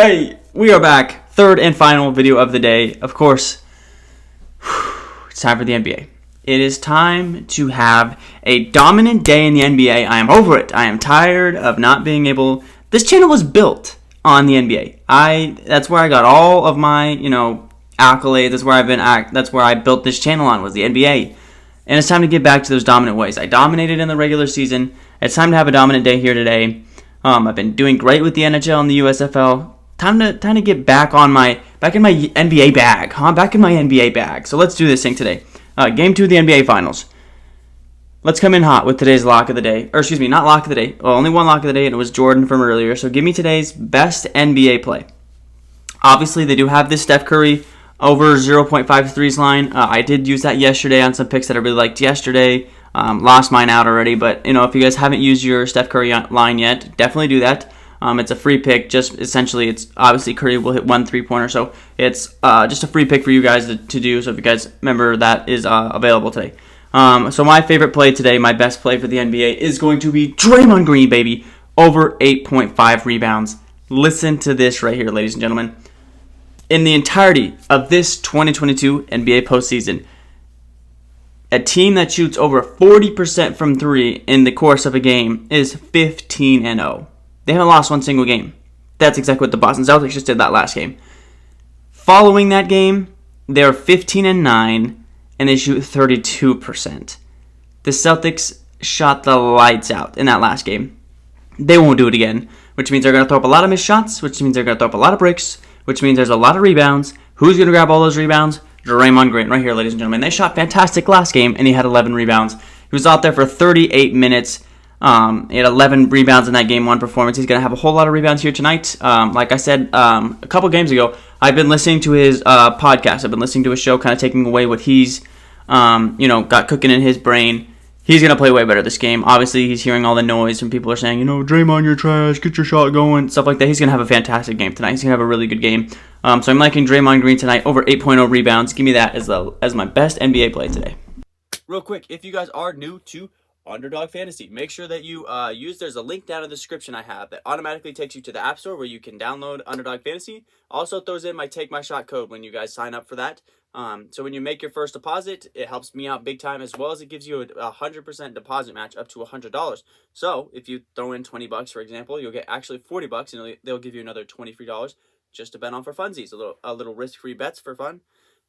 Hey, we are back. Third and final video of the day. Of course, it's time for the NBA. It is time to have a dominant day in the NBA. I am over it. I am tired of not being able... This channel was built on the NBA. That's where I got all of my, accolades. That's where I built this channel on, was the NBA. And it's time to get back to those dominant ways. I dominated in the regular season. It's time to have a dominant day here today. I've been doing great with the NHL and the USFL. Time to get back in my NBA bag, Back in my NBA bag. So let's do this thing today. Game 2 of the NBA Finals. Let's come in hot with today's lock of the day. Or excuse me, not lock of the day. Well, only one lock of the day, and it was Jordan from earlier. So give me today's best NBA play. Obviously, they do have this Steph Curry over 0.5 threes line. I did use that yesterday on some picks that I really liked yesterday. Lost mine out already, but if you guys haven't used your Steph Curry line yet, definitely do that. It's a free pick. Just essentially, it's obviously Curry will hit 1 3-pointer, so it's just a free pick for you guys to do. So if you guys remember, that is available today. So my favorite play today, my best play for the NBA, is going to be Draymond Green, baby, over 8.5 rebounds. Listen to this right here, ladies and gentlemen. In the entirety of this 2022 NBA postseason, a team that shoots over 40% from 3 in the course of a game is 15-0. They haven't lost one single game. That's exactly what the Boston Celtics just did that last game. Following that game, they're 15-9, and they shoot 32%. The Celtics shot the lights out in that last game. They won't do it again, which means they're going to throw up a lot of missed shots, which means they're going to throw up a lot of bricks, which means there's a lot of rebounds. Who's going to grab all those rebounds? Draymond Green, right here, ladies and gentlemen. They shot fantastic last game, and he had 11 rebounds. He was out there for 38 minutes. He had 11 rebounds in that Game 1 performance. He's going to have a whole lot of rebounds here tonight. Like I said a couple games ago, I've been listening to his podcast. I've been listening to his show, kind of taking away what he's, got cooking in his brain. He's going to play way better this game. Obviously, he's hearing all the noise from people are saying, Draymond, you're trash, get your shot going, stuff like that. He's going to have a fantastic game tonight. He's going to have a really good game. So I'm liking Draymond Green tonight over 8.0 rebounds. Give me that as my best NBA play today. Real quick, if you guys are new to Underdog Fantasy, make sure that you there's a link down in the description I have that automatically takes you to the App Store where you can download Underdog Fantasy. Also throws in my TAKEMYSHOT code when you guys sign up for that. So when you make your first deposit, it helps me out big time, as well as it gives you a 100% deposit match up to $100. So if you throw in $20, for example, you'll get actually $40, and they'll give you another $20 free just to bet on for funsies, a little risk-free bets for fun.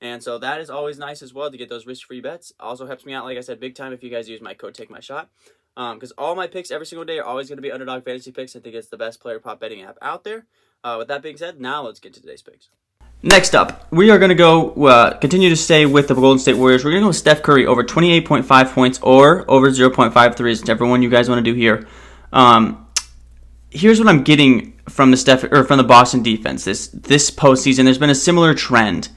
And so that is always nice as well to get those risk-free bets. Also helps me out, like I said, big time if you guys use my code TAKEMYSHOT. Because all my picks every single day are always going to be Underdog Fantasy picks. I think it's the best player prop betting app out there. With that being said, now let's get to today's picks. Next up, we are going to go continue to stay with the Golden State Warriors. We're going to go with Steph Curry over 28.5 points or over 0.5 threes, whichever one you guys want to do here. Here's what I'm getting from the Boston defense this postseason. There's been a similar trend.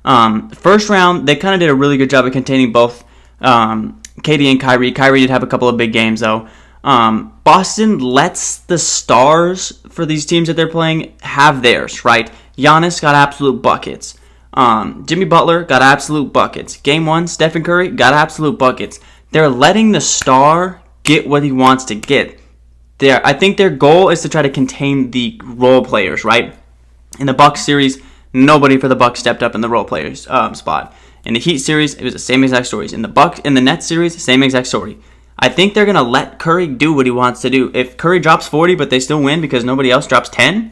First round, they kind of did a really good job of containing both KD and Kyrie. Kyrie did have a couple of big games, though. Boston lets the stars for these teams that they're playing have theirs, right? Giannis got absolute buckets. Jimmy Butler got absolute buckets. Game 1, Stephen Curry got absolute buckets. They're letting the star get what he wants to get. I think their goal is to try to contain the role players, right? In the Bucks series, nobody for the Bucks stepped up in the role players spot. In the Heat series, it was the same exact stories. In the Nets series, same exact story. I think they're gonna let Curry do what he wants to do. If Curry drops 40, but they still win because nobody else drops 10,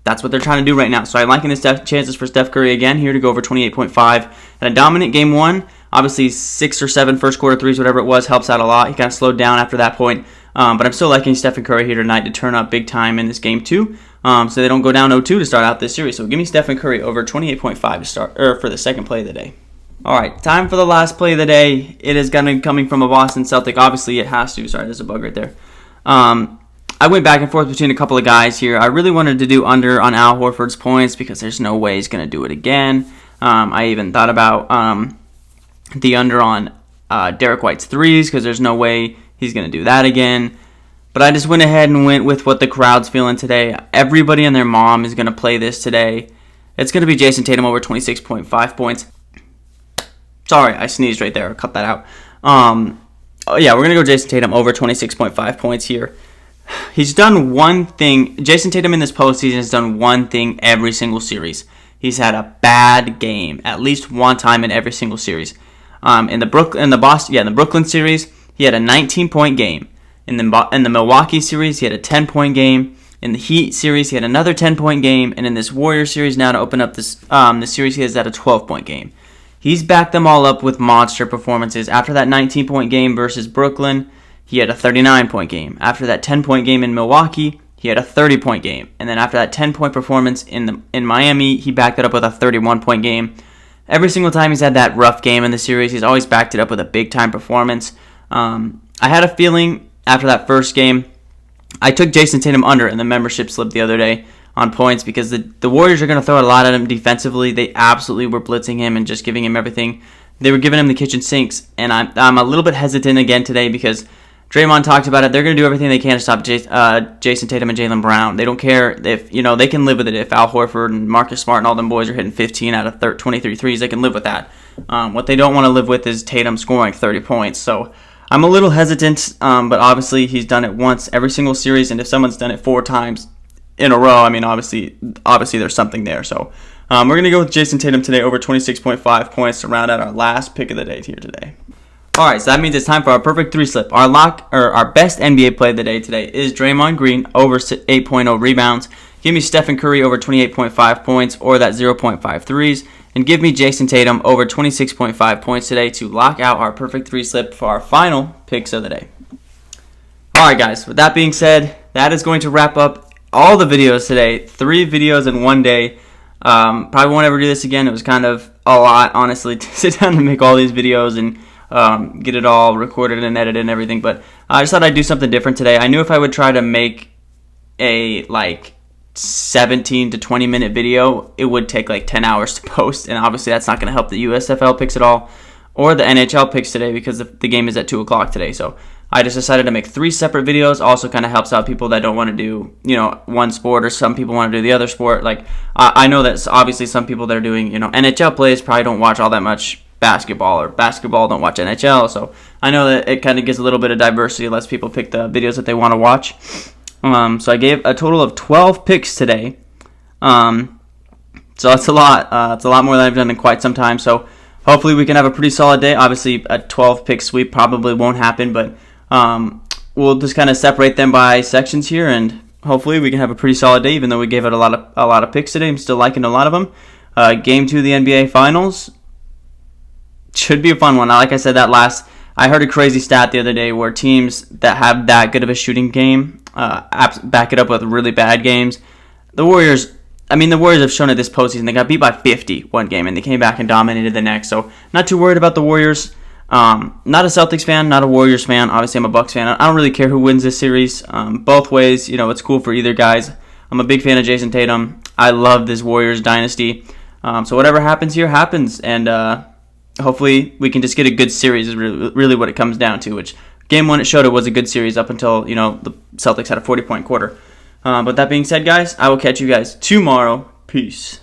that's what they're trying to do right now. So I'm liking his chances for Steph Curry again here to go over 28.5. And a dominant Game 1, obviously 6 or 7 first quarter threes, whatever it was, helps out a lot. He kind of slowed down after that point. But I'm still liking Stephen Curry here tonight to turn up big time in this Game 2. So they don't go down 0-2 to start out this series. So give me Stephen Curry over 28.5 to start, for the second play of the day. All right, time for the last play of the day. It is going to be coming from a Boston Celtic. Obviously, it has to. Sorry, there's a bug right there. I went back and forth between a couple of guys here. I really wanted to do under on Al Horford's points because there's no way he's going to do it again. I even thought about the under on Derek White's threes because there's no way he's going to do that again. But I just went ahead and went with what the crowd's feeling today. Everybody and their mom is going to play this today. It's going to be Jayson Tatum over 26.5 points. Sorry, I sneezed right there. Cut that out. Yeah, we're going to go Jayson Tatum over 26.5 points here. He's done one thing. Jayson Tatum in this postseason has done one thing every single series. He's had a bad game at least one time in every single series. In the Brooklyn series, he had a 19-point game. In the Milwaukee series, he had a 10-point game. In the Heat series, he had another 10-point game. And in this Warriors series, now to open up this series, he has had a 12-point game. He's backed them all up with monster performances. After that 19-point game versus Brooklyn, he had a 39-point game. After that 10-point game in Milwaukee, he had a 30-point game. And then after that 10-point performance in Miami, he backed it up with a 31-point game. Every single time he's had that rough game in the series, he's always backed it up with a big-time performance. I had a feeling after that first game, I took Jayson Tatum under in the membership slip the other day on points because the Warriors are going to throw a lot at him defensively. They absolutely were blitzing him and just giving him everything. They were giving him the kitchen sinks, and I'm a little bit hesitant again today because Draymond talked about it. They're going to do everything they can to stop Jayson Tatum and Jaylen Brown. They don't care if, they can live with it. If Al Horford and Marcus Smart and all them boys are hitting 15 out of 23 threes, they can live with that. What they don't want to live with is Tatum scoring 30 points. So I'm a little hesitant, but obviously he's done it once every single series, and if someone's done it 4 times in a row, I mean, obviously there's something there. So we're going to go with Jayson Tatum today over 26.5 points to round out our last pick of the day here today. Alright, so that means it's time for our perfect 3 slip. Our best NBA play of the day today is Draymond Green over 8.0 rebounds. Give me Stephen Curry over 28.5 points or that 0.5 threes. And give me Jayson Tatum over 26.5 points today to lock out our perfect 3 slip for our final picks of the day. Alright guys, with that being said, that is going to wrap up all the videos today. 3 videos in one day. Probably won't ever do this again. It was kind of a lot, honestly, to sit down and make all these videos and get it all recorded and edited and everything, but I just thought I'd do something different today. I knew if I would try to make a 17 to 20 minute video, it would take 10 hours to post, and obviously that's not going to help the USFL picks at all or the NHL picks today because the game is at 2 o'clock today. So I just decided to make 3 separate videos. Also kind of helps out people that don't want to do one sport, or some people want to do the other sport. I know that obviously some people that are doing NHL plays probably don't watch all that much basketball, or basketball don't watch NHL, so I know that it kind of gives a little bit of diversity, lets people pick the videos that they want to watch. So I gave a total of 12 picks today, so that's a lot. It's a lot more than I've done in quite some time, so hopefully we can have a pretty solid day. Obviously a 12 pick sweep probably won't happen, but we'll just kind of separate them by sections here, and hopefully we can have a pretty solid day, even though we gave it a lot of picks today. I'm still liking a lot of them. Game 2 of the NBA Finals should be a fun one. Like I said, I heard a crazy stat the other day where teams that have that good of a shooting game back it up with really bad games. The Warriors have shown it this postseason. They got beat by 50 one game, and they came back and dominated the next. So not too worried about the Warriors. Not a Celtics fan, not a Warriors fan. Obviously, I'm a Bucks fan. I don't really care who wins this series. Both ways, it's cool for either guys. I'm a big fan of Jayson Tatum. I love this Warriors dynasty. So whatever happens here happens, and hopefully we can just get a good series is really what it comes down to, which game 1 it showed it was a good series up until, the Celtics had a 40-point quarter. But that being said, guys, I will catch you guys tomorrow. Peace.